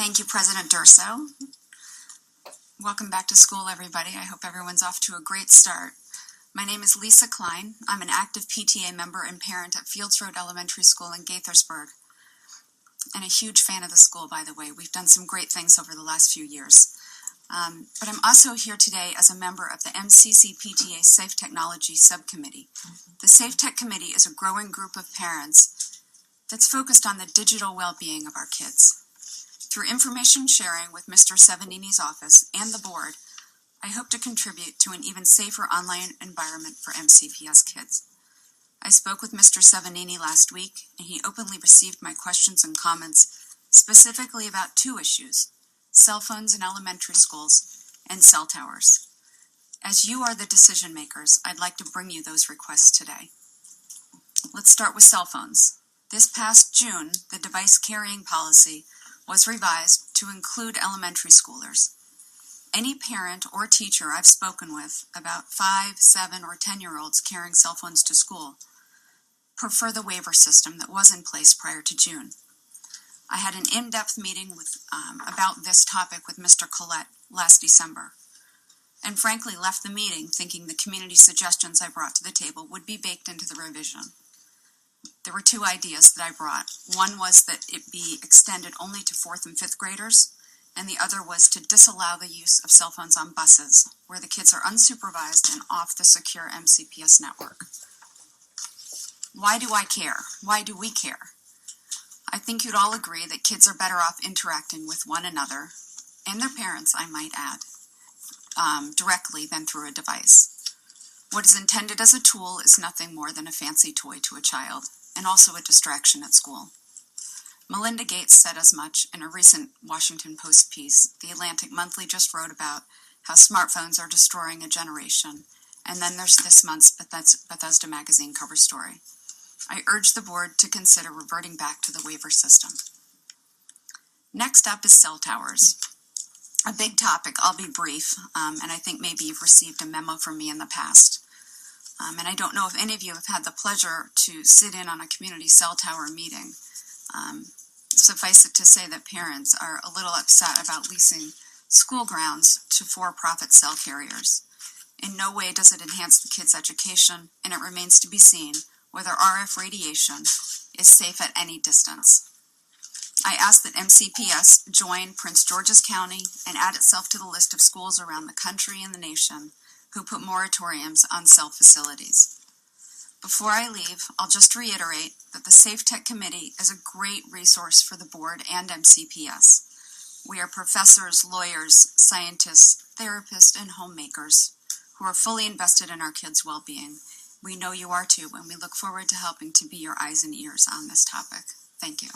Thank you, President Durso. Welcome back to school, everybody. I hope everyone's off to a great start. My name is Lisa Klein. I'm an active PTA member and parent at Fields Road Elementary School in Gaithersburg, and a huge fan of the school, by the way. We've done some great things over the last few years. But I'm also here today as a member of the MCC PTA Safe Technology Subcommittee. The Safe Tech Committee is a growing group of parents that's focused on the digital well-being of our kids. Through information sharing with Mr. Savanini's office and the board, I hope to contribute to an even safer online environment for MCPS kids. I spoke with Mr. Savanini last week, and he openly received my questions and comments specifically about two issues: cell phones in elementary schools and cell towers. As you are the decision makers, I'd like to bring you those requests today. Let's start with cell phones. This past June, the device carrying policy was revised to include elementary schoolers. Any parent or teacher I've spoken with about 5, 7, or 10-year-olds carrying cell phones to school prefer the waiver system that was in place prior to June. I had an in-depth meeting about this topic with Mr. Collette last December, and frankly left the meeting thinking the community suggestions I brought to the table would be baked into the revision. There were two ideas that I brought. One was that it be extended only to 4th and 5th graders, and the other was to disallow the use of cell phones on buses, where the kids are unsupervised and off the secure MCPS network. Why do I care? Why do we care? I think you'd all agree that kids are better off interacting with one another, and their parents, I might add, directly than through a device. What is intended as a tool is nothing more than a fancy toy to a child, and also a distraction at school. Melinda Gates said as much in a recent Washington Post piece. The Atlantic Monthly just wrote about how smartphones are destroying a generation, and then there's this month's Bethesda magazine cover story. I urge the board to consider reverting back to the waiver system. Next up is cell towers. A big topic. I'll be brief, and I think maybe you've received a memo from me in the past. And I don't know if any of you have had the pleasure to sit in on a community cell tower meeting. Suffice it to say that parents are a little upset about leasing school grounds to for-profit cell carriers. In no way does it enhance the kids' education, and it remains to be seen whether RF radiation is safe at any distance. I ask that MCPS join Prince George's County and add itself to the list of schools around the country and the nation who put moratoriums on cell facilities. Before I leave, I'll just reiterate that the Safe Tech Committee is a great resource for the board and MCPS. We are professors, lawyers, scientists, therapists, and homemakers who are fully invested in our kids' well-being. We know you are too, and we look forward to helping to be your eyes and ears on this topic. Thank you.